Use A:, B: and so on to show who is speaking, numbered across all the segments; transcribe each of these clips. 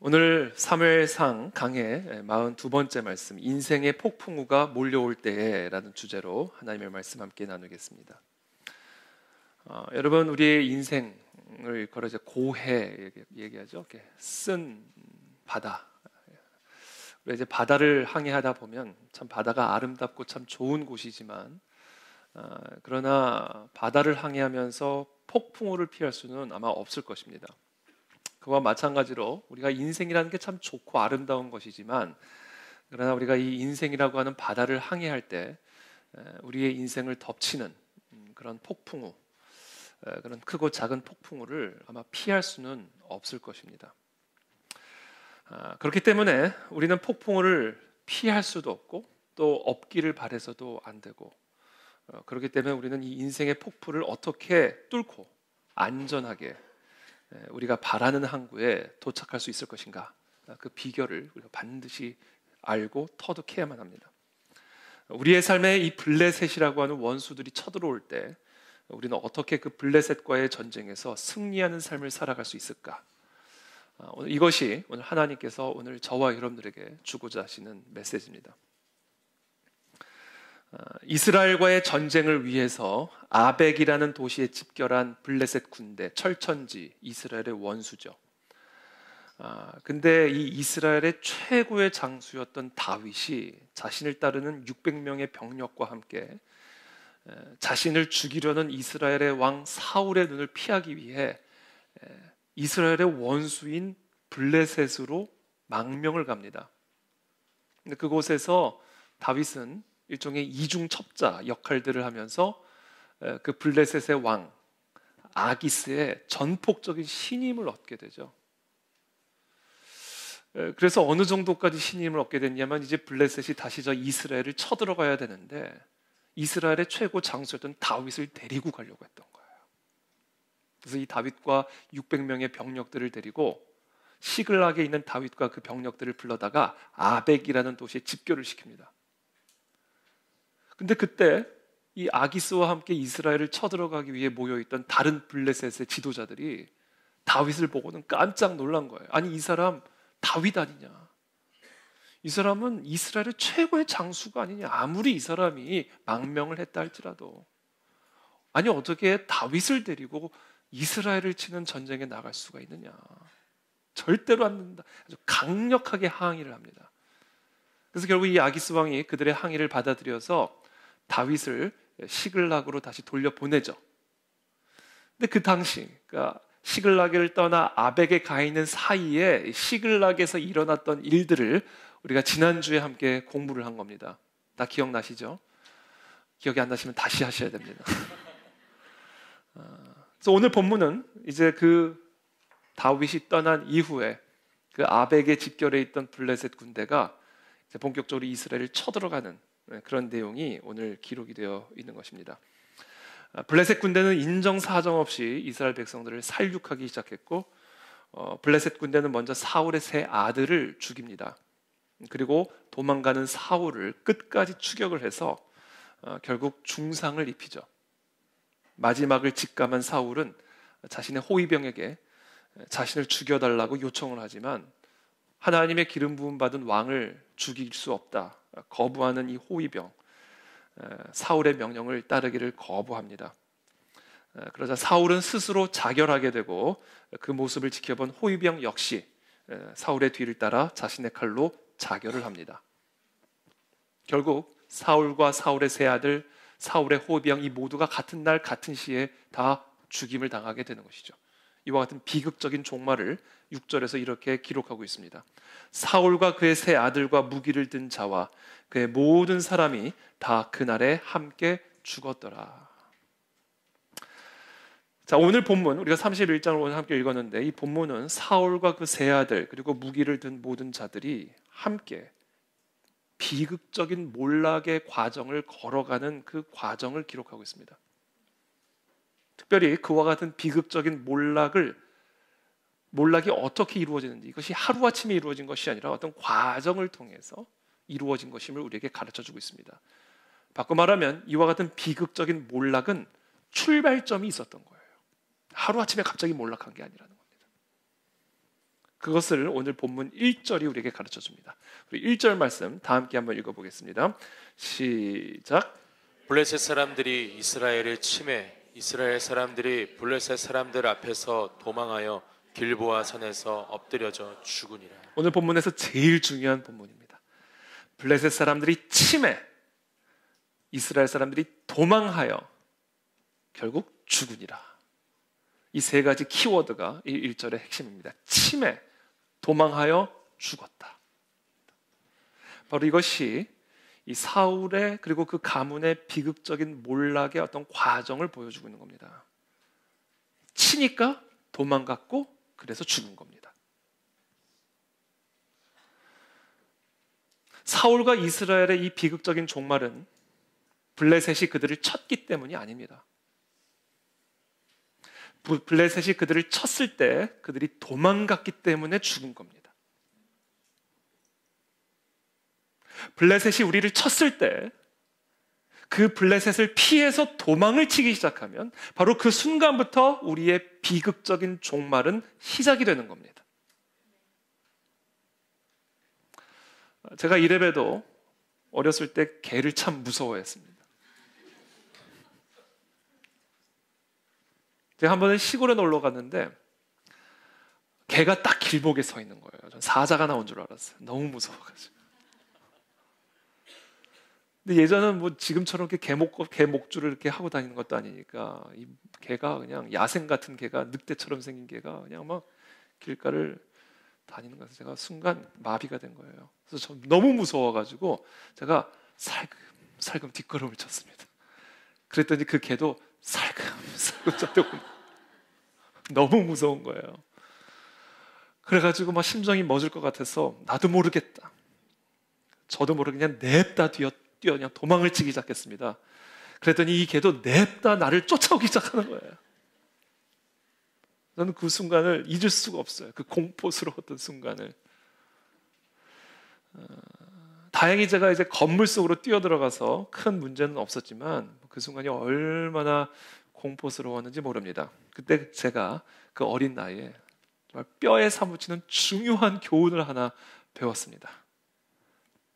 A: 오늘 사무엘상 강해 42번째 말씀, 인생의 폭풍우가 몰려올 때라는 주제로 하나님의 말씀 함께 나누겠습니다. 여러분, 우리의 인생을 걸어 이제 고해 얘기하죠. 이렇게 쓴 바다. 우리 이제 바다를 항해하다 보면 참 바다가 아름답고 참 좋은 곳이지만, 그러나 바다를 항해하면서 폭풍우를 피할 수는 아마 없을 것입니다. 그와 마찬가지로 우리가 인생이라는 게 참 좋고 아름다운 것이지만, 그러나 우리가 이 인생이라고 하는 바다를 항해할 때 우리의 인생을 덮치는 그런 폭풍우, 그런 크고 작은 폭풍우를 아마 피할 수는 없을 것입니다. 그렇기 때문에 우리는 폭풍우를 피할 수도 없고 또 없기를 바라서도 안 되고, 그렇기 때문에 우리는 이 인생의 폭풍을 어떻게 뚫고 안전하게 우리가 바라는 항구에 도착할 수 있을 것인가, 그 비결을 우리가 반드시 알고 터득해야만 합니다. 우리의 삶에 이 블레셋이라고 하는 원수들이 쳐들어올 때 우리는 어떻게 그 블레셋과의 전쟁에서 승리하는 삶을 살아갈 수 있을까? 이것이 오늘 하나님께서 오늘 저와 여러분들에게 주고자 하시는 메시지입니다. 이스라엘과의 전쟁을 위해서 아벡이라는 도시에 집결한 블레셋 군대, 철천지, 이스라엘의 원수죠. 근데 이 이스라엘의 최고의 장수였던 다윗이 자신을 따르는 600명의 병력과 함께 자신을 죽이려는 이스라엘의 왕 사울의 눈을 피하기 위해 이스라엘의 원수인 블레셋으로 망명을 갑니다. 근데 그곳에서 다윗은 일종의 이중첩자 역할들을 하면서 그 블레셋의 왕 아기스의 전폭적인 신임을 얻게 되죠. 그래서 어느 정도까지 신임을 얻게 됐냐면, 이제 블레셋이 다시 저 이스라엘을 쳐들어가야 되는데 이스라엘의 최고 장수였던 다윗을 데리고 가려고 했던 거예요. 그래서 이 다윗과 600명의 병력들을 데리고 시글락에 있는 다윗과 그 병력들을 불러다가 아벡이라는 도시에 집결을 시킵니다. 근데 그때 이 아기스와 함께 이스라엘을 쳐들어가기 위해 모여있던 다른 블레셋의 지도자들이 다윗을 보고는 깜짝 놀란 거예요. 아니, 이 사람 다윗 아니냐? 이 사람은 이스라엘의 최고의 장수가 아니냐? 아무리 이 사람이 망명을 했다 할지라도, 아니 어떻게 다윗을 데리고 이스라엘을 치는 전쟁에 나갈 수가 있느냐? 절대로 안 된다. 아주 강력하게 항의를 합니다. 그래서 결국 이 아기스 왕이 그들의 항의를 받아들여서 다윗을 시글락으로 다시 돌려보내죠. 근데 그 당시, 그러니까 시글락을 떠나 아벡에 가 있는 사이에 시글락에서 일어났던 일들을 우리가 지난주에 함께 공부를 한 겁니다. 다 기억나시죠? 기억이 안 나시면 다시 하셔야 됩니다. 그래서 오늘 본문은 이제 그 다윗이 떠난 이후에 그 아벡에 집결해 있던 블레셋 군대가 이제 본격적으로 이스라엘을 쳐들어가는 그런 내용이 오늘 기록이 되어 있는 것입니다. 블레셋 군대는 인정사정 없이 이스라엘 백성들을 살육하기 시작했고, 블레셋 군대는 먼저 사울의 세 아들을 죽입니다. 그리고 도망가는 사울을 끝까지 추격을 해서 결국 중상을 입히죠. 마지막을 직감한 사울은 자신의 호위병에게 자신을 죽여달라고 요청을 하지만 하나님의 기름 부음 받은 왕을 죽일 수 없다 거부하는 이 호위병, 사울의 명령을 따르기를 거부합니다. 그러자 사울은 스스로 자결하게 되고, 그 모습을 지켜본 호위병 역시 사울의 뒤를 따라 자신의 칼로 자결을 합니다. 결국 사울과 사울의 세 아들, 사울의 호위병, 이 모두가 같은 날 같은 시에 다 죽임을 당하게 되는 것이죠. 이와 같은 비극적인 종말을 6절에서 이렇게 기록하고 있습니다. 사울과 그의 세 아들과 무기를 든 자와 그의 모든 사람이 다 그날에 함께 죽었더라. 자, 오늘 본문 우리가 31장을 오늘 함께 읽었는데, 이 본문은 사울과 그 세 아들 그리고 무기를 든 모든 자들이 함께 비극적인 몰락의 과정을 걸어가는 그 과정을 기록하고 있습니다. 특별히 그와 같은 비극적인 몰락이 어떻게 이루어지는지, 이것이 하루아침에 이루어진 것이 아니라 어떤 과정을 통해서 이루어진 것임을 우리에게 가르쳐주고 있습니다. 바꿔 말하면 이와 같은 비극적인 몰락은 출발점이 있었던 거예요. 하루아침에 갑자기 몰락한 게 아니라는 겁니다. 그것을 오늘 본문 1절이 우리에게 가르쳐 줍니다. 우리 1절 말씀 다 함께 한번 읽어보겠습니다. 시작.
B: 블레셋 사람들이 이스라엘을 치매 이스라엘 사람들이 블레셋 사람들 앞에서 도망하여 길보아 산에서 엎드려져 죽으니라.
A: 오늘 본문에서 제일 중요한 본문입니다. 블레셋 사람들이 치매, 이스라엘 사람들이 도망하여 결국 죽으니라. 이 세 가지 키워드가 이 1절의 핵심입니다. 치매, 도망하여 죽었다. 바로 이것이 이 사울의 그리고 그 가문의 비극적인 몰락의 어떤 과정을 보여주고 있는 겁니다. 치니까 도망갔고 그래서 죽은 겁니다. 사울과 이스라엘의 이 비극적인 종말은 블레셋이 그들을 쳤기 때문이 아닙니다. 블레셋이 그들을 쳤을 때 그들이 도망갔기 때문에 죽은 겁니다. 블레셋이 우리를 쳤을 때 그 블레셋을 피해서 도망을 치기 시작하면 바로 그 순간부터 우리의 비극적인 종말은 시작이 되는 겁니다. 제가 이래봬도 어렸을 때 개를 참 무서워했습니다. 제가 한 번은 시골에 놀러 갔는데 개가 딱 길목에 서 있는 거예요. 전 사자가 나온 줄 알았어요. 너무 무서워가지고. 근데 예전은 뭐 지금처럼 이렇게 개 목줄을 이렇게 하고 다니는 것도 아니니까 이 개가 그냥 야생 같은 개가 늑대처럼 생긴 개가 그냥 막 길가를 다니는 거예요. 제가 순간 마비가 된 거예요. 그래서 전 너무 무서워가지고 제가 살금 뒷걸음을 쳤습니다. 그랬더니 그 개도 살금 저한테 너무 무서운 거예요. 그래가지고 막 심정이 멎을 것 같아서 나도 모르겠다. 저도 모르게 그냥 냅다 뛰어 그냥 도망을 치기 시작했습니다. 그랬더니 이 개도 냅다 나를 쫓아오기 시작하는 거예요. 저는 그 순간을 잊을 수가 없어요. 그 공포스러웠던 순간을. 다행히 제가 이제 건물 속으로 뛰어들어가서 큰 문제는 없었지만 그 순간이 얼마나 공포스러웠는지 모릅니다. 그때 제가 그 어린 나이에 정말 뼈에 사무치는 중요한 교훈을 하나 배웠습니다.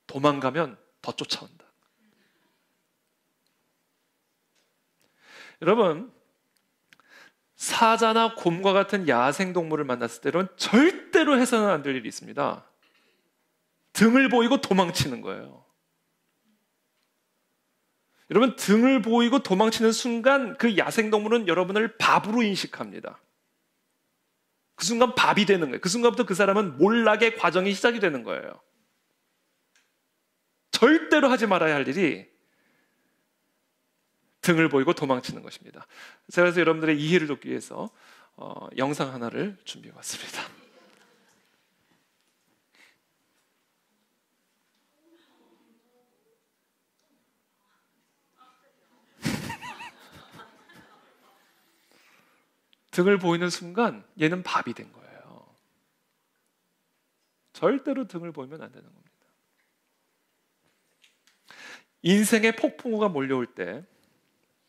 A: 도망가면 더 쫓아온다. 여러분, 사자나 곰과 같은 야생동물을 만났을 때는 절대로 해서는 안 될 일이 있습니다. 등을 보이고 도망치는 거예요. 여러분, 등을 보이고 도망치는 순간 그 야생동물은 여러분을 밥으로 인식합니다. 그 순간 밥이 되는 거예요. 그 순간부터 그 사람은 몰락의 과정이 시작이 되는 거예요. 절대로 하지 말아야 할 일이 등을 보이고 도망치는 것입니다. 제가 그래서 여러분들의 이해를 돕기 위해서 영상 하나를 준비해 왔습니다. 등을 보이는 순간 얘는 밥이 된 거예요. 절대로 등을 보이면 안 되는 겁니다. 인생의 폭풍우가 몰려올 때,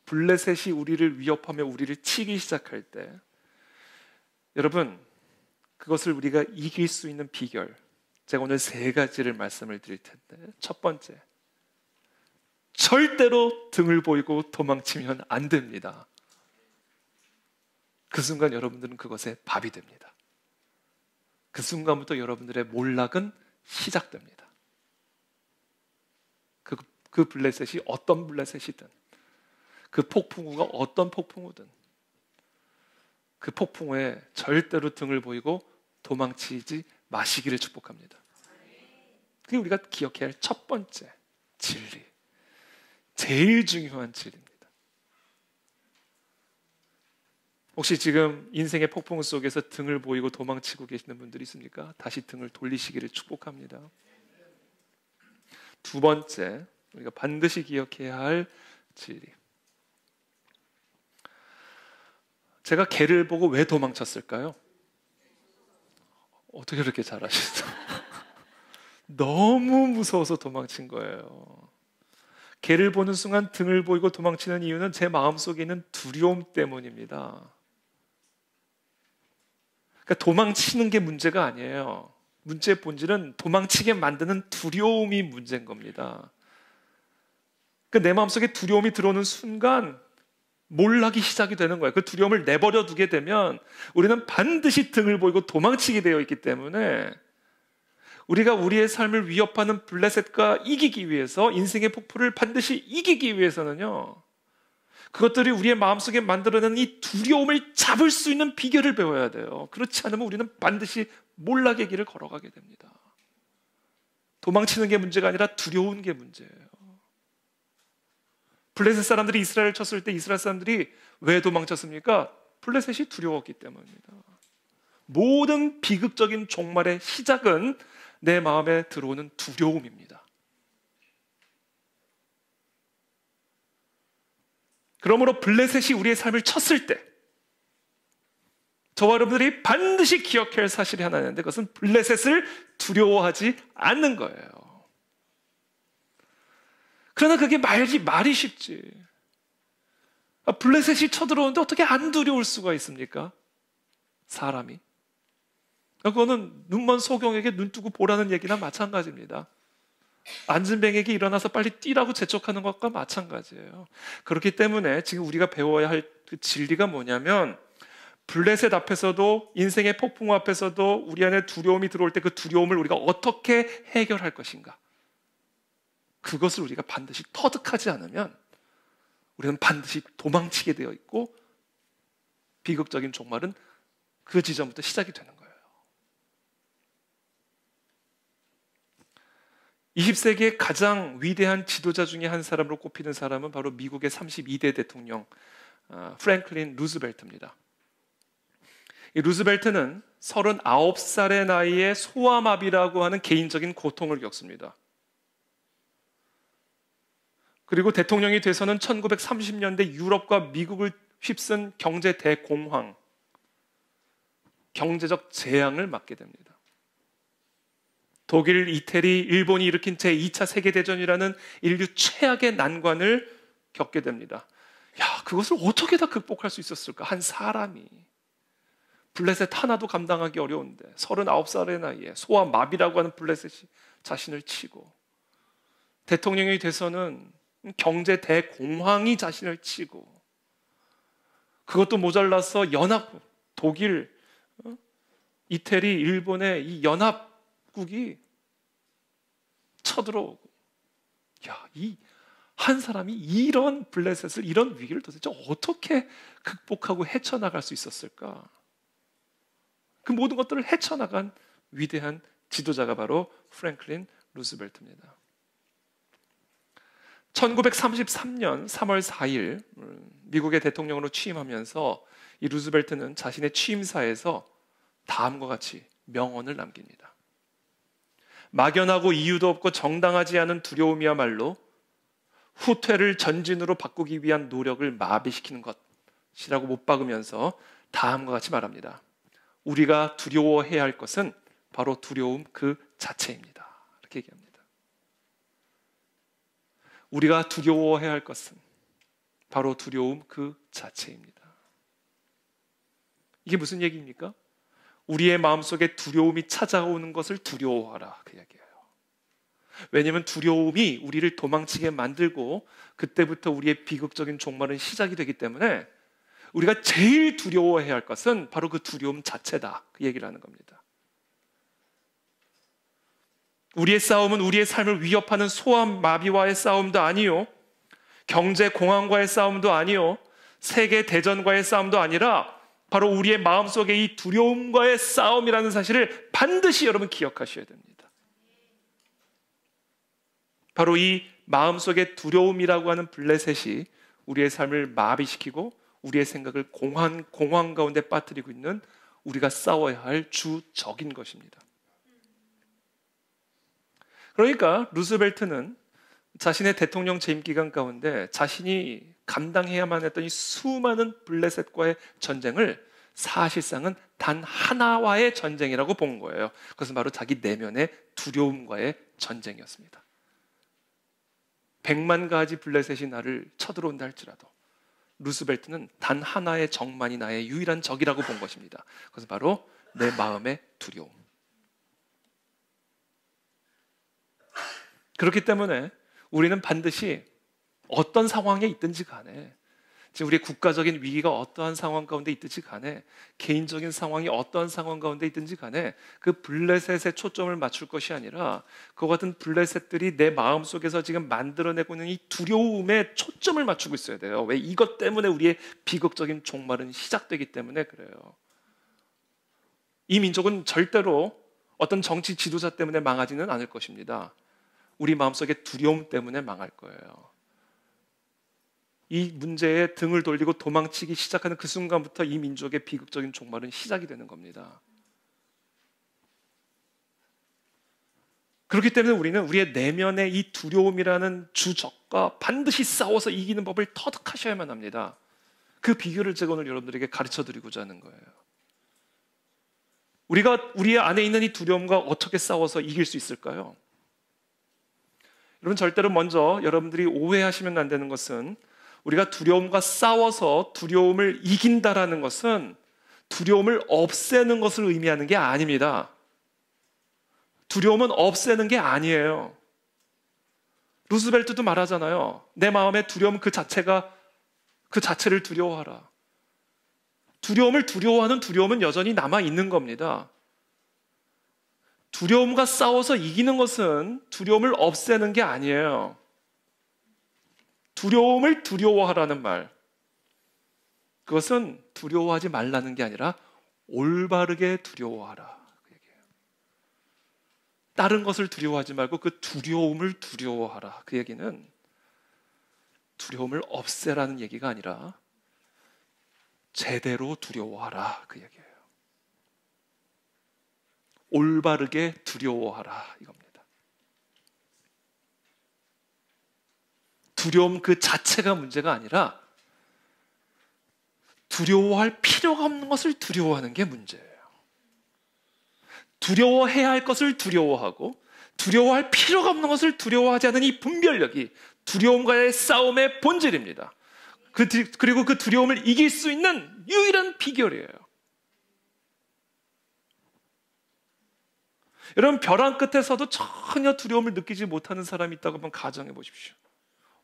A: 블레셋이 우리를 위협하며 우리를 치기 시작할 때, 여러분, 그것을 우리가 이길 수 있는 비결, 제가 오늘 세 가지를 말씀을 드릴 텐데, 첫 번째, 절대로 등을 보이고 도망치면 안 됩니다. 그 순간 여러분들은 그것에 밥이 됩니다. 그 순간부터 여러분들의 몰락은 시작됩니다. 그 블레셋이 어떤 블레셋이든, 그 폭풍우가 어떤 폭풍우든, 그 폭풍우에 절대로 등을 보이고 도망치지 마시기를 축복합니다. 그게 우리가 기억해야 할 첫 번째 진리, 제일 중요한 진리입니다. 혹시 지금 인생의 폭풍우 속에서 등을 보이고 도망치고 계시는 분들이 있습니까? 다시 등을 돌리시기를 축복합니다. 두 번째, 우리가 반드시 기억해야 할 진리. 제가 개를 보고 왜 도망쳤을까요? 어떻게 그렇게 잘 아시죠? 너무 무서워서 도망친 거예요. 개를 보는 순간 등을 보이고 도망치는 이유는 제 마음속에 있는 두려움 때문입니다. 그러니까 도망치는 게 문제가 아니에요. 문제의 본질은 도망치게 만드는 두려움이 문제인 겁니다. 그러니까 내 마음속에 두려움이 들어오는 순간 몰락이 시작이 되는 거예요. 그 두려움을 내버려 두게 되면 우리는 반드시 등을 보이고 도망치게 되어 있기 때문에 우리가 우리의 삶을 위협하는 블레셋과 이기기 위해서, 인생의 폭포를 반드시 이기기 위해서는요, 그것들이 우리의 마음속에 만들어내는 이 두려움을 잡을 수 있는 비결을 배워야 돼요. 그렇지 않으면 우리는 반드시 몰락의 길을 걸어가게 됩니다. 도망치는 게 문제가 아니라 두려운 게 문제예요. 블레셋 사람들이 이스라엘을 쳤을 때 이스라엘 사람들이 왜 도망쳤습니까? 블레셋이 두려웠기 때문입니다. 모든 비극적인 종말의 시작은 내 마음에 들어오는 두려움입니다. 그러므로 블레셋이 우리의 삶을 쳤을 때 저와 여러분들이 반드시 기억해야 할 사실이 하나 있는데, 그것은 블레셋을 두려워하지 않는 거예요. 그러나 그게 말이 쉽지. 블레셋이 쳐들어오는데 어떻게 안 두려울 수가 있습니까? 사람이. 그거는 눈먼 소경에게 눈 뜨고 보라는 얘기나 마찬가지입니다. 앉은 뱅에게 일어나서 빨리 뛰라고 재촉하는 것과 마찬가지예요. 그렇기 때문에 지금 우리가 배워야 할 그 진리가 뭐냐면, 블레셋 앞에서도, 인생의 폭풍 앞에서도 우리 안에 두려움이 들어올 때 그 두려움을 우리가 어떻게 해결할 것인가, 그것을 우리가 반드시 터득하지 않으면 우리는 반드시 도망치게 되어 있고 비극적인 종말은 그 지점부터 시작이 되는 거예요. 20세기의 가장 위대한 지도자 중에 한 사람으로 꼽히는 사람은 바로 미국의 32대 대통령 프랭클린 루즈벨트입니다. 이 루즈벨트는 39살의 나이에 소아마비라고 하는 개인적인 고통을 겪습니다. 그리고 대통령이 돼서는 1930년대 유럽과 미국을 휩쓴 경제 대공황, 경제적 재앙을 맞게 됩니다. 독일, 이태리, 일본이 일으킨 제2차 세계대전이라는 인류 최악의 난관을 겪게 됩니다. 야, 그것을 어떻게 다 극복할 수 있었을까? 한 사람이. 블레셋 하나도 감당하기 어려운데 39살의 나이에 소아마비라고 하는 블레셋이 자신을 치고, 대통령이 돼서는 경제 대공황이 자신을 치고, 그것도 모자라서 연합국, 독일, 이태리, 일본의 이 연합국이 쳐들어오고, 야, 이 한 사람이 이런 블레셋을, 이런 위기를 도대체 어떻게 극복하고 헤쳐나갈 수 있었을까? 그 모든 것들을 헤쳐나간 위대한 지도자가 바로 프랭클린 루즈벨트입니다. 1933년 3월 4일 미국의 대통령으로 취임하면서 이 루즈벨트는 자신의 취임사에서 다음과 같이 명언을 남깁니다. 막연하고 이유도 없고 정당하지 않은 두려움이야말로 후퇴를 전진으로 바꾸기 위한 노력을 마비시키는 것이라고 못 박으면서 다음과 같이 말합니다. 우리가 두려워해야 할 것은 바로 두려움 그 자체입니다. 이렇게 얘기합니다. 우리가 두려워해야 할 것은 바로 두려움 그 자체입니다. 이게 무슨 얘기입니까? 우리의 마음속에 두려움이 찾아오는 것을 두려워하라, 그 얘기예요. 왜냐하면 두려움이 우리를 도망치게 만들고 그때부터 우리의 비극적인 종말은 시작이 되기 때문에 우리가 제일 두려워해야 할 것은 바로 그 두려움 자체다, 그 얘기를 하는 겁니다. 우리의 싸움은 우리의 삶을 위협하는 소아마비와의 싸움도 아니요, 경제 공황과의 싸움도 아니요, 세계 대전과의 싸움도 아니라 바로 우리의 마음속에 이 두려움과의 싸움이라는 사실을 반드시 여러분 기억하셔야 됩니다. 바로 이 마음속에 두려움이라고 하는 블레셋이 우리의 삶을 마비시키고 우리의 생각을 공황 가운데 빠뜨리고 있는 우리가 싸워야 할 주적인 것입니다. 그러니까 루즈벨트는 자신의 대통령 재임 기간 가운데 자신이 감당해야만 했던 이 수많은 블레셋과의 전쟁을 사실상은 단 하나와의 전쟁이라고 본 거예요. 그것은 바로 자기 내면의 두려움과의 전쟁이었습니다. 100만 가지 블레셋이 나를 쳐들어온다 할지라도 루스벨트는 단 하나의 적만이 나의 유일한 적이라고 본 것입니다. 그것은 바로 내 마음의 두려움. 그렇기 때문에 우리는 반드시 어떤 상황에 있든지 간에, 지금 우리의 국가적인 위기가 어떠한 상황 가운데 있든지 간에, 개인적인 상황이 어떠한 상황 가운데 있든지 간에 그 블레셋에 초점을 맞출 것이 아니라 그와 같은 블레셋들이 내 마음속에서 지금 만들어내고 있는 이 두려움에 초점을 맞추고 있어야 돼요. 왜? 이것 때문에 우리의 비극적인 종말은 시작되기 때문에 그래요. 이 민족은 절대로 어떤 정치 지도자 때문에 망하지는 않을 것입니다. 우리 마음속의 두려움 때문에 망할 거예요. 이 문제에 등을 돌리고 도망치기 시작하는 그 순간부터 이 민족의 비극적인 종말은 시작이 되는 겁니다. 그렇기 때문에 우리는 우리의 내면의 이 두려움이라는 주적과 반드시 싸워서 이기는 법을 터득하셔야만 합니다. 그 비결을 제가 오늘 여러분들에게 가르쳐 드리고자 하는 거예요. 우리가 우리 안에 있는 이 두려움과 어떻게 싸워서 이길 수 있을까요? 여러분, 절대로 먼저 여러분들이 오해하시면 안 되는 것은, 우리가 두려움과 싸워서 두려움을 이긴다라는 것은 두려움을 없애는 것을 의미하는 게 아닙니다. 두려움은 없애는 게 아니에요. 루스벨트도 말하잖아요. 내 마음의 두려움 그 자체를 두려워하라. 두려움을 두려워하는 두려움은 여전히 남아 있는 겁니다. 두려움과 싸워서 이기는 것은 두려움을 없애는 게 아니에요. 두려움을 두려워하라는 말, 그것은 두려워하지 말라는 게 아니라 올바르게 두려워하라, 그 얘기예요. 다른 것을 두려워하지 말고 그 두려움을 두려워하라. 그 얘기는 두려움을 없애라는 얘기가 아니라 제대로 두려워하라, 그 얘기예요. 올바르게 두려워하라, 이겁니다. 두려움 그 자체가 문제가 아니라 두려워할 필요가 없는 것을 두려워하는 게 문제예요. 두려워해야 할 것을 두려워하고 두려워할 필요가 없는 것을 두려워하지 않는 이 분별력이 두려움과의 싸움의 본질입니다. 그리고 그 두려움을 이길 수 있는 유일한 비결이에요. 여러분, 벼랑 끝에서도 전혀 두려움을 느끼지 못하는 사람이 있다고 한번 가정해 보십시오.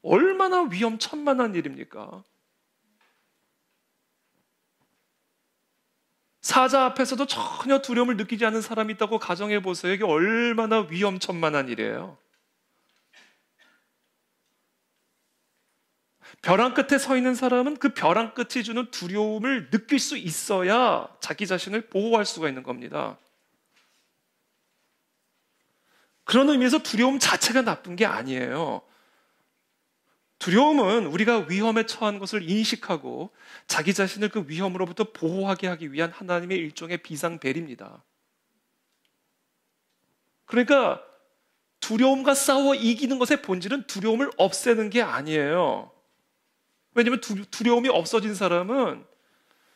A: 얼마나 위험천만한 일입니까? 사자 앞에서도 전혀 두려움을 느끼지 않는 사람이 있다고 가정해 보세요. 이게 얼마나 위험천만한 일이에요. 벼랑 끝에 서 있는 사람은 그 벼랑 끝이 주는 두려움을 느낄 수 있어야 자기 자신을 보호할 수가 있는 겁니다. 그런 의미에서 두려움 자체가 나쁜 게 아니에요. 두려움은 우리가 위험에 처한 것을 인식하고 자기 자신을 그 위험으로부터 보호하게 하기 위한 하나님의 일종의 비상벨입니다. 그러니까 두려움과 싸워 이기는 것의 본질은 두려움을 없애는 게 아니에요. 왜냐하면 두려움이 없어진 사람은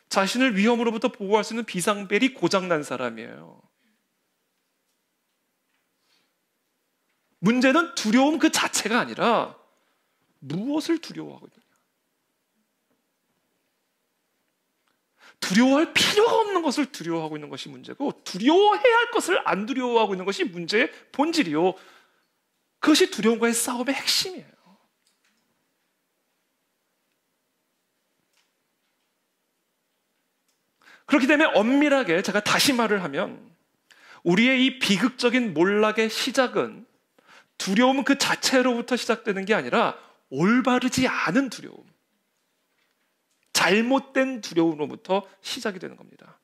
A: 자신을 위험으로부터 보호할 수 있는 비상벨이 고장난 사람이에요. 문제는 두려움 그 자체가 아니라 무엇을 두려워하고 있느냐. 두려워할 필요가 없는 것을 두려워하고 있는 것이 문제고, 두려워해야 할 것을 안 두려워하고 있는 것이 문제의 본질이요, 그것이 두려움과의 싸움의 핵심이에요. 그렇기 때문에 엄밀하게 제가 다시 말을 하면, 우리의 이 비극적인 몰락의 시작은 두려움 그 자체로부터 시작되는 게 아니라 올바르지 않은 두려움, 잘못된 두려움으로부터 시작이 되는 겁니다.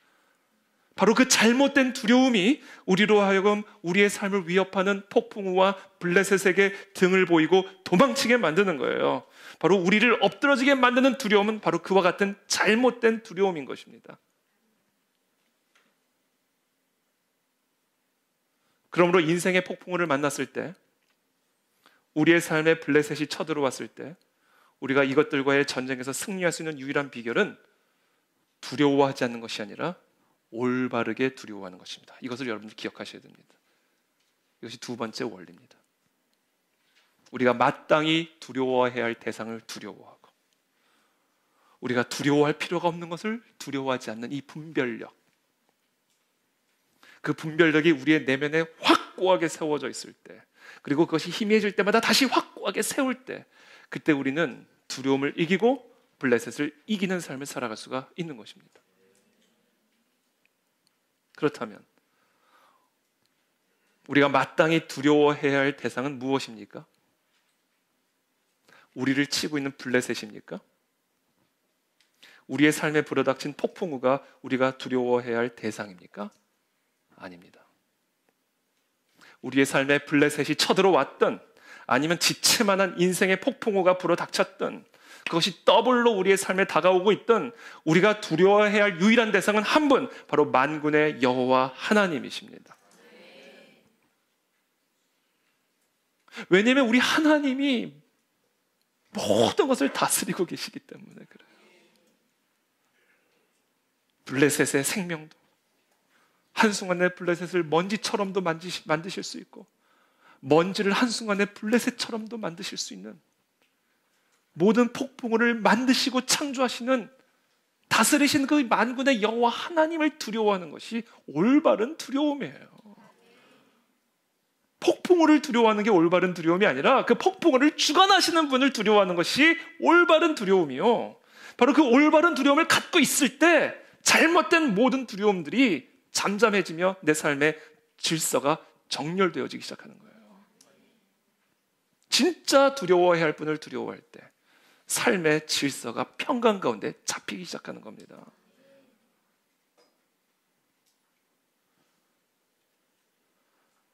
A: 바로 그 잘못된 두려움이 우리로 하여금 우리의 삶을 위협하는 폭풍우와 블레셋에게 등을 보이고 도망치게 만드는 거예요. 바로 우리를 엎드러지게 만드는 두려움은 바로 그와 같은 잘못된 두려움인 것입니다. 그러므로 인생의 폭풍우를 만났을 때, 우리의 삶에 블레셋이 쳐들어왔을 때, 우리가 이것들과의 전쟁에서 승리할 수 있는 유일한 비결은 두려워하지 않는 것이 아니라 올바르게 두려워하는 것입니다. 이것을 여러분들 기억하셔야 됩니다. 이것이 두 번째 원리입니다. 우리가 마땅히 두려워해야 할 대상을 두려워하고, 우리가 두려워할 필요가 없는 것을 두려워하지 않는 이 분별력, 그 분별력이 우리의 내면에 확고하게 세워져 있을 때, 그리고 그것이 희미해질 때마다 다시 확고하게 세울 때, 그때 우리는 두려움을 이기고 블레셋을 이기는 삶을 살아갈 수가 있는 것입니다. 그렇다면 우리가 마땅히 두려워해야 할 대상은 무엇입니까? 우리를 치고 있는 블레셋입니까? 우리의 삶에 불어닥친 폭풍우가 우리가 두려워해야 할 대상입니까? 아닙니다. 우리의 삶에 블레셋이 쳐들어왔던, 아니면 지체만한 인생의 폭풍우가 불어닥쳤던, 그것이 더블로 우리의 삶에 다가오고 있던, 우리가 두려워해야 할 유일한 대상은 한 분, 바로 만군의 여호와 하나님이십니다. 왜냐하면 우리 하나님이 모든 것을 다스리고 계시기 때문에 그래요. 블레셋의 생명도 한순간에 블레셋을 먼지처럼도 만드실 수 있고, 먼지를 한순간에 블레셋처럼도 만드실 수 있는, 모든 폭풍우를 만드시고 창조하시는, 다스리신 그 만군의 여호와 하나님을 두려워하는 것이 올바른 두려움이에요. 폭풍우를 두려워하는 게 올바른 두려움이 아니라 그 폭풍우를 주관하시는 분을 두려워하는 것이 올바른 두려움이요. 바로 그 올바른 두려움을 갖고 있을 때 잘못된 모든 두려움들이 잠잠해지며 내 삶의 질서가 정렬되어지기 시작하는 거예요. 진짜 두려워해야 할 분을 두려워할 때 삶의 질서가 평강 가운데 잡히기 시작하는 겁니다.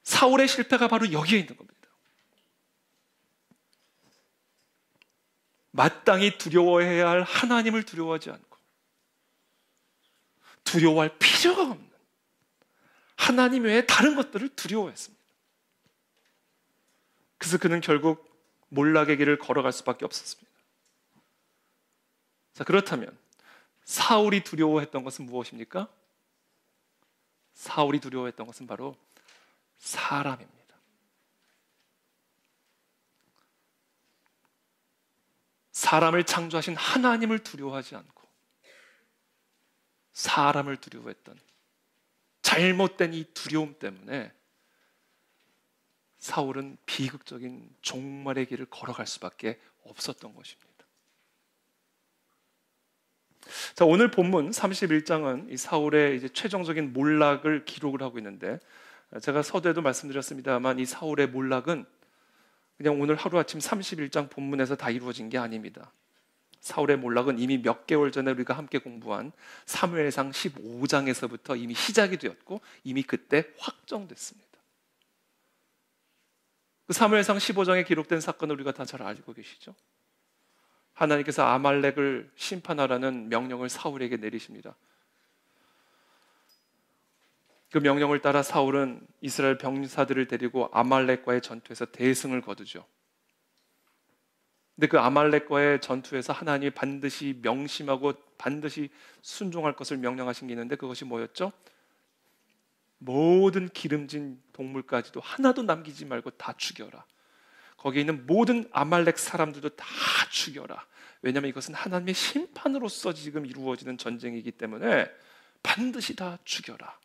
A: 사울의 실패가 바로 여기에 있는 겁니다. 마땅히 두려워해야 할 하나님을 두려워하지 않고, 두려워할 필요가 없는 하나님 외에 다른 것들을 두려워했습니다. 그래서 그는 결국 몰락의 길을 걸어갈 수밖에 없었습니다. 자, 그렇다면 사울이 두려워했던 것은 무엇입니까? 사울이 두려워했던 것은 바로 사람입니다. 사람을 창조하신 하나님을 두려워하지 않고 사람을 두려워했던 잘못된 이 두려움 때문에 사울은 비극적인 종말의 길을 걸어갈 수밖에 없었던 것입니다. 자, 오늘 본문 31장은 이 사울의 이제 최종적인 몰락을 기록을 하고 있는데, 제가 서두에도 말씀드렸습니다만 이 사울의 몰락은 그냥 오늘 하루아침 31장 본문에서 다 이루어진 게 아닙니다. 사울의 몰락은 이미 몇 개월 전에 우리가 함께 공부한 사무엘상 15장에서부터 이미 시작이 되었고, 이미 그때 확정됐습니다. 그 사무엘상 15장에 기록된 사건을 우리가 다 잘 알고 계시죠? 하나님께서 아말렉을 심판하라는 명령을 사울에게 내리십니다. 그 명령을 따라 사울은 이스라엘 병사들을 데리고 아말렉과의 전투에서 대승을 거두죠. 근데 그 아말렉과의 전투에서 하나님이 반드시 명심하고 반드시 순종할 것을 명령하신 게 있는데, 그것이 뭐였죠? 모든 기름진 동물까지도 하나도 남기지 말고 다 죽여라. 거기에 있는 모든 아말렉 사람들도 다 죽여라. 왜냐하면 이것은 하나님의 심판으로서 지금 이루어지는 전쟁이기 때문에 반드시 다 죽여라.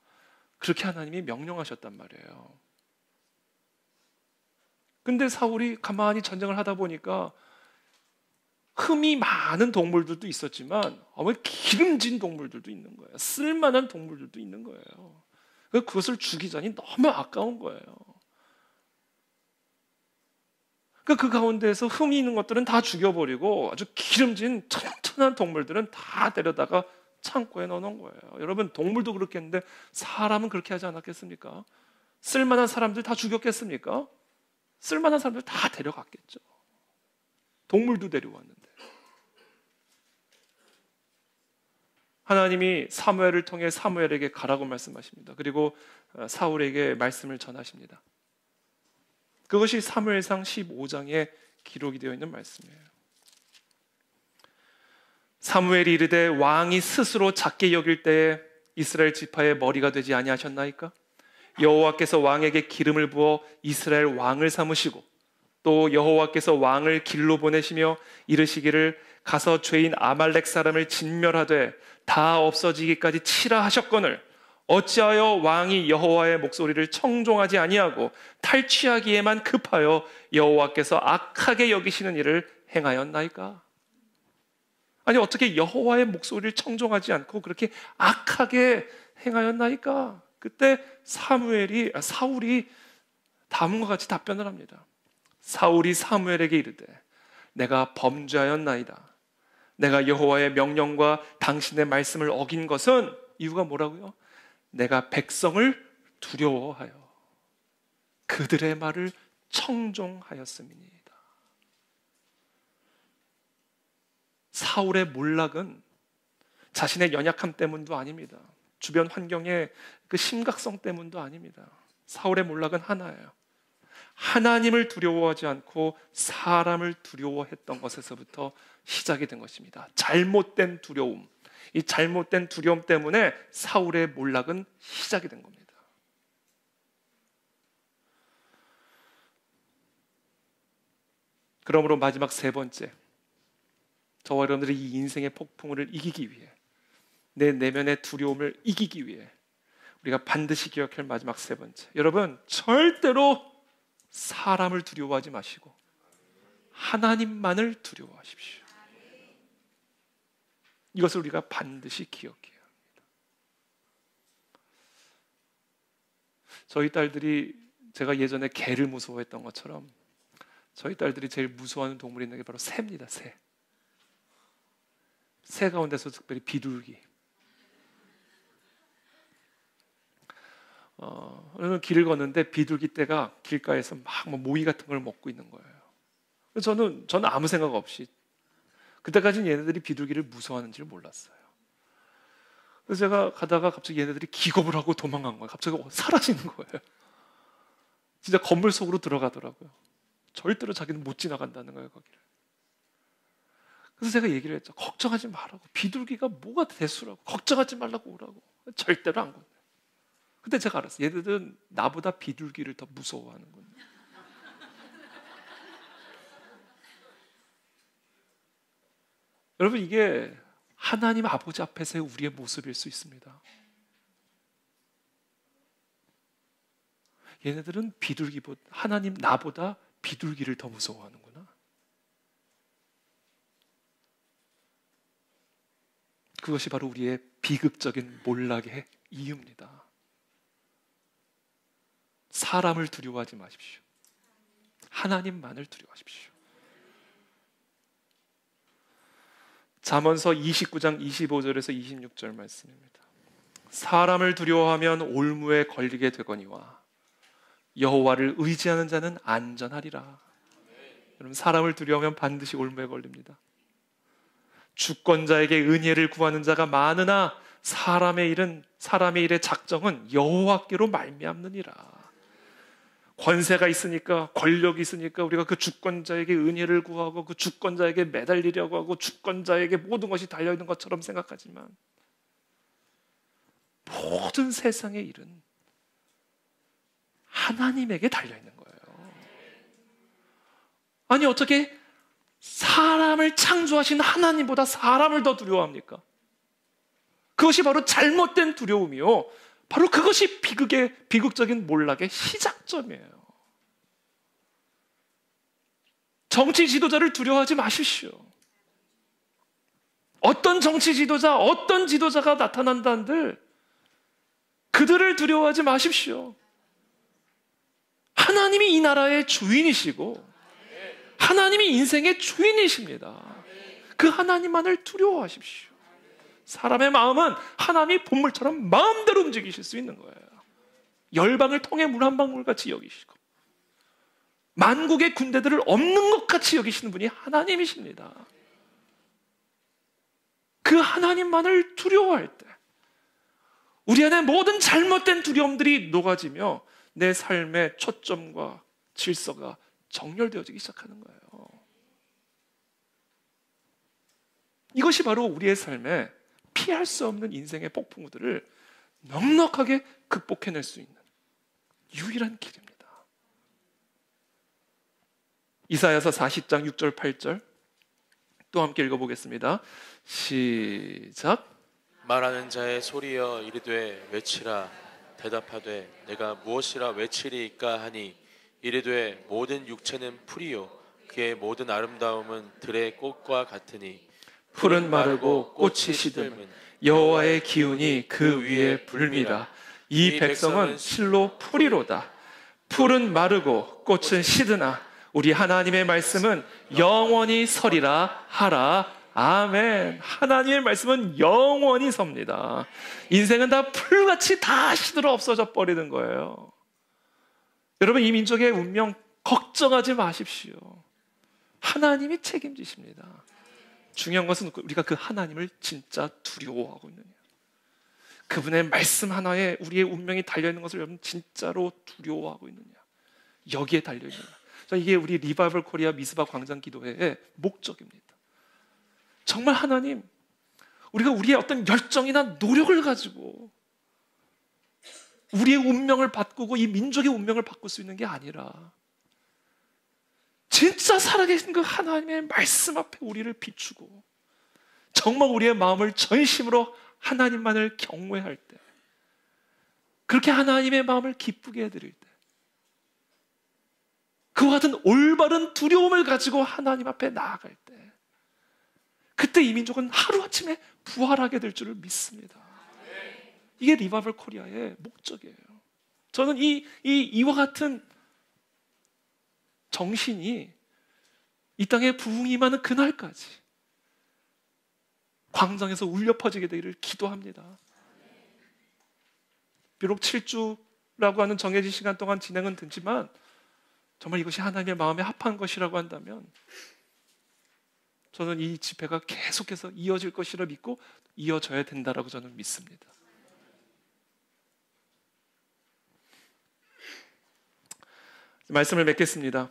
A: 그렇게 하나님이 명령하셨단 말이에요. 근데 사울이 가만히 전쟁을 하다 보니까 흠이 많은 동물들도 있었지만 기름진 동물들도 있는 거예요. 쓸만한 동물들도 있는 거예요. 그것을 죽이자니 너무 아까운 거예요. 그 가운데에서 흠이 있는 것들은 다 죽여버리고 아주 기름진 튼튼한 동물들은 다 데려다가 창고에 넣어놓은 거예요. 여러분, 동물도 그렇게 했는데 사람은 그렇게 하지 않았겠습니까? 쓸만한 사람들 다 죽였겠습니까? 쓸만한 사람들 다 데려갔겠죠. 동물도 데려왔는데. 하나님이 사무엘을 통해 사무엘에게 가라고 말씀하십니다. 그리고 사울에게 말씀을 전하십니다. 그것이 사무엘상 15장에 기록이 되어 있는 말씀이에요. 사무엘이 이르되 왕이 스스로 작게 여길 때에 이스라엘 지파의 머리가 되지 아니하셨나이까? 여호와께서 왕에게 기름을 부어 이스라엘 왕을 삼으시고 또 여호와께서 왕을 길로 보내시며 이르시기를 가서 죄인 아말렉 사람을 진멸하되 다 없어지기까지 치라 하셨거늘 어찌하여 왕이 여호와의 목소리를 청종하지 아니하고 탈취하기에만 급하여 여호와께서 악하게 여기시는 일을 행하였나이까? 아니 어떻게 여호와의 목소리를 청종하지 않고 그렇게 악하게 행하였나이까? 그때 사울이 다음과 같이 답변을 합니다. 사울이 사무엘에게 이르되 내가 범죄하였나이다. 내가 여호와의 명령과 당신의 말씀을 어긴 것은, 이유가 뭐라고요? 내가 백성을 두려워하여 그들의 말을 청종하였음이니이다. 사울의 몰락은 자신의 연약함 때문도 아닙니다. 주변 환경의 그 심각성 때문도 아닙니다. 사울의 몰락은 하나예요. 하나님을 두려워하지 않고 사람을 두려워했던 것에서부터 시작이 된 것입니다. 잘못된 두려움, 이 잘못된 두려움 때문에 사울의 몰락은 시작이 된 겁니다. 그러므로 마지막 세 번째, 저와 여러분들이 이 인생의 폭풍을 이기기 위해, 내 내면의 두려움을 이기기 위해 우리가 반드시 기억할 마지막 세 번째, 여러분 절대로 사람을 두려워하지 마시고 하나님만을 두려워하십시오. 이것을 우리가 반드시 기억해야 합니다. 저희 딸들이, 제가 예전에 개를 무서워했던 것처럼 저희 딸들이 제일 무서워하는 동물이 있는 게 바로 새입니다. 새 가운데서 특별히 비둘기. 어느 길을 걷는데 비둘기 떼가 길가에서 막 모이 같은 걸 먹고 있는 거예요. 저는 아무 생각 없이, 그때까지는 얘네들이 비둘기를 무서워하는지를 몰랐어요. 그래서 제가 가다가 갑자기 얘네들이 기겁을 하고 도망간 거예요. 갑자기 사라지는 거예요. 진짜 건물 속으로 들어가더라고요. 절대로 자기는 못 지나간다는 거예요, 거기를. 그래서 제가 얘기를 했죠. 걱정하지 말라고. 비둘기가 뭐가 대수라고. 걱정하지 말라고 오라고. 절대로 안 건네요. 근데 제가 알았어요. 얘들은 나보다 비둘기를 더 무서워하는군요. 여러분, 이게 하나님 아버지 앞에서의 우리의 모습일 수 있습니다. 얘네들은 하나님 나보다 비둘기를 더 무서워하는구나. 그것이 바로 우리의 비극적인 몰락의 이유입니다. 사람을 두려워하지 마십시오. 하나님만을 두려워하십시오. 잠언서 29장 25절에서 26절 말씀입니다. 사람을 두려워하면 올무에 걸리게 되거니와 여호와를 의지하는 자는 안전하리라. 여러분, 사람을 두려워하면 반드시 올무에 걸립니다. 주권자에게 은혜를 구하는 자가 많으나 사람의 일의 작정은 여호와께로 말미암느니라. 권세가 있으니까, 권력이 있으니까 우리가 그 주권자에게 은혜를 구하고 그 주권자에게 매달리려고 하고 주권자에게 모든 것이 달려있는 것처럼 생각하지만 모든 세상의 일은 하나님에게 달려있는 거예요. 아니 어떻게 사람을 창조하신 하나님보다 사람을 더 두려워합니까? 그것이 바로 잘못된 두려움이요, 바로 그것이 비극적인 몰락의 시작점이에요. 정치 지도자를 두려워하지 마십시오. 어떤 정치 지도자, 어떤 지도자가 나타난다 한들 그들을 두려워하지 마십시오. 하나님이 이 나라의 주인이시고 하나님이 인생의 주인이십니다. 그 하나님만을 두려워하십시오. 사람의 마음은 하나님이 본물처럼 마음대로 움직이실 수 있는 거예요. 열방을 통해 물 한 방울 같이 여기시고 만국의 군대들을 없는 것 같이 여기시는 분이 하나님이십니다. 그 하나님만을 두려워할 때 우리 안에 모든 잘못된 두려움들이 녹아지며 내 삶의 초점과 질서가 정렬되어지기 시작하는 거예요. 이것이 바로 우리의 삶에 피할 수 없는 인생의 폭풍우들을 넉넉하게 극복해낼 수 있는 유일한 길입니다. 이사야서 40장 6절 8절 또 함께 읽어보겠습니다. 시작.
B: 말하는 자의 소리여 이르되 외치라. 대답하되 내가 무엇이라 외치리이까 하니 이르되 모든 육체는 풀이요 그의 모든 아름다움은 들의 꽃과 같으니
A: 풀은 마르고 꽃이 시들면 여호와의 기운이 그 위에 불미라. 이 백성은 실로 풀이로다. 풀은 마르고 꽃은 시드나 우리 하나님의 말씀은 영원히 서리라 하라. 아멘. 하나님의 말씀은 영원히 섭니다. 인생은 다 풀같이 다 시들어 없어져 버리는 거예요. 여러분, 이 민족의 운명 걱정하지 마십시오. 하나님이 책임지십니다. 중요한 것은 우리가 그 하나님을 진짜 두려워하고 있느냐, 그분의 말씀 하나에 우리의 운명이 달려있는 것을 여러분 진짜로 두려워하고 있느냐, 여기에 달려있느냐. 이게 우리 리바이벌 코리아 미스바 광장 기도회의 목적입니다. 정말 하나님, 우리가 우리의 어떤 열정이나 노력을 가지고 우리의 운명을 바꾸고 이 민족의 운명을 바꿀 수 있는 게 아니라 진짜 살아계신 그 하나님의 말씀 앞에 우리를 비추고 정말 우리의 마음을 전심으로 하나님만을 경외할 때, 그렇게 하나님의 마음을 기쁘게 해드릴 때, 그와 같은 올바른 두려움을 가지고 하나님 앞에 나아갈 때, 그때 이 민족은 하루아침에 부활하게 될 줄을 믿습니다. 이게 리바이벌 코리아의 목적이에요. 저는 이와 같은 정신이 이 땅에 부흥이 임하는 그날까지 광장에서 울려 퍼지게 되기를 기도합니다. 비록 7주라고 하는 정해진 시간 동안 진행은 되지만 정말 이것이 하나님의 마음에 합한 것이라고 한다면 저는 이 집회가 계속해서 이어질 것이라 믿고 이어져야 된다라고 저는 믿습니다. 말씀을 맺겠습니다.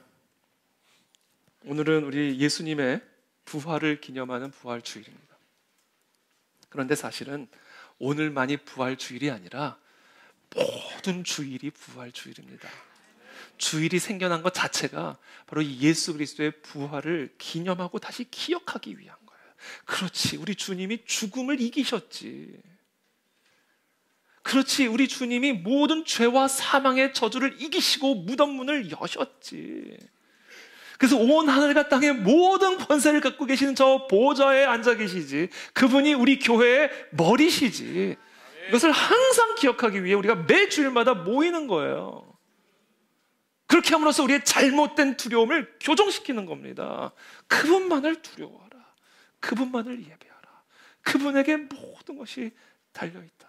A: 오늘은 우리 예수님의 부활을 기념하는 부활주일입니다. 그런데 사실은 오늘만이 부활주일이 아니라 모든 주일이 부활주일입니다. 주일이 생겨난 것 자체가 바로 이 예수 그리스도의 부활을 기념하고 다시 기억하기 위한 거예요. 그렇지, 우리 주님이 죽음을 이기셨지. 그렇지, 우리 주님이 모든 죄와 사망의 저주를 이기시고 무덤 문을 여셨지. 그래서 온 하늘과 땅의 모든 권세를 갖고 계시는 저 보좌에 앉아 계시지. 그분이 우리 교회의 머리시지. 이것을 항상 기억하기 위해 우리가 매 주일마다 모이는 거예요. 그렇게 함으로써 우리의 잘못된 두려움을 교정시키는 겁니다. 그분만을 두려워하라. 그분만을 예배하라. 그분에게 모든 것이 달려있다.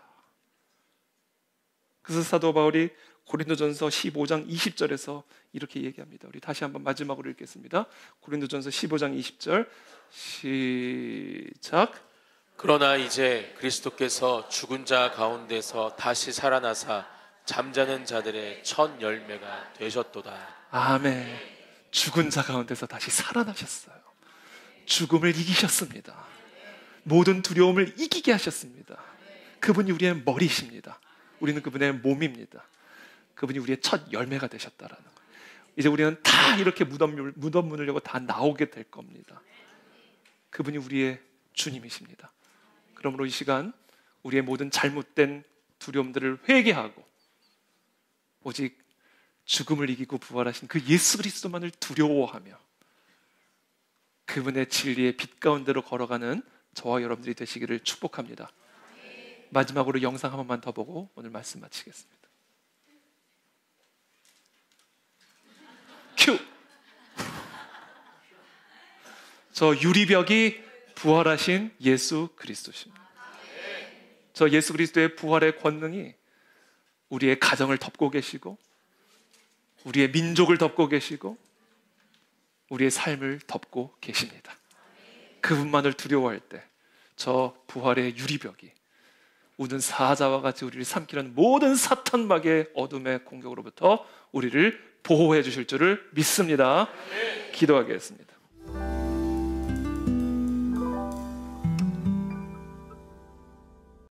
A: 그래서 사도 바울이 고린도전서 15장 20절에서 이렇게 얘기합니다. 우리 다시 한번 마지막으로 읽겠습니다. 고린도전서 15장 20절 시작.
B: 그러나 이제 그리스도께서 죽은 자 가운데서 다시 살아나사 잠자는 자들의 첫 열매가 되셨도다.
A: 아멘. 죽은 자 가운데서 다시 살아나셨어요. 죽음을 이기셨습니다. 모든 두려움을 이기게 하셨습니다. 그분이 우리의 머리십니다. 우리는 그분의 몸입니다. 그분이 우리의 첫 열매가 되셨다라는 거예요. 이제 우리는 다 이렇게 무덤 문을 열고 다 나오게 될 겁니다. 그분이 우리의 주님이십니다. 그러므로 이 시간 우리의 모든 잘못된 두려움들을 회개하고 오직 죽음을 이기고 부활하신 그 예수 그리스도만을 두려워하며 그분의 진리의 빛 가운데로 걸어가는 저와 여러분들이 되시기를 축복합니다. 마지막으로 영상 한 번만 더 보고 오늘 말씀 마치겠습니다. 큐! 저 유리벽이 부활하신 예수 그리스도십니다. 저 예수 그리스도의 부활의 권능이 우리의 가정을 덮고 계시고 우리의 민족을 덮고 계시고 우리의 삶을 덮고 계십니다. 그분만을 두려워할 때 저 부활의 유리벽이 우는 사자와 같이 우리를 삼키는 모든 사탄막의 어둠의 공격으로부터 우리를 보호해 주실 줄을 믿습니다. 기도하겠습니다.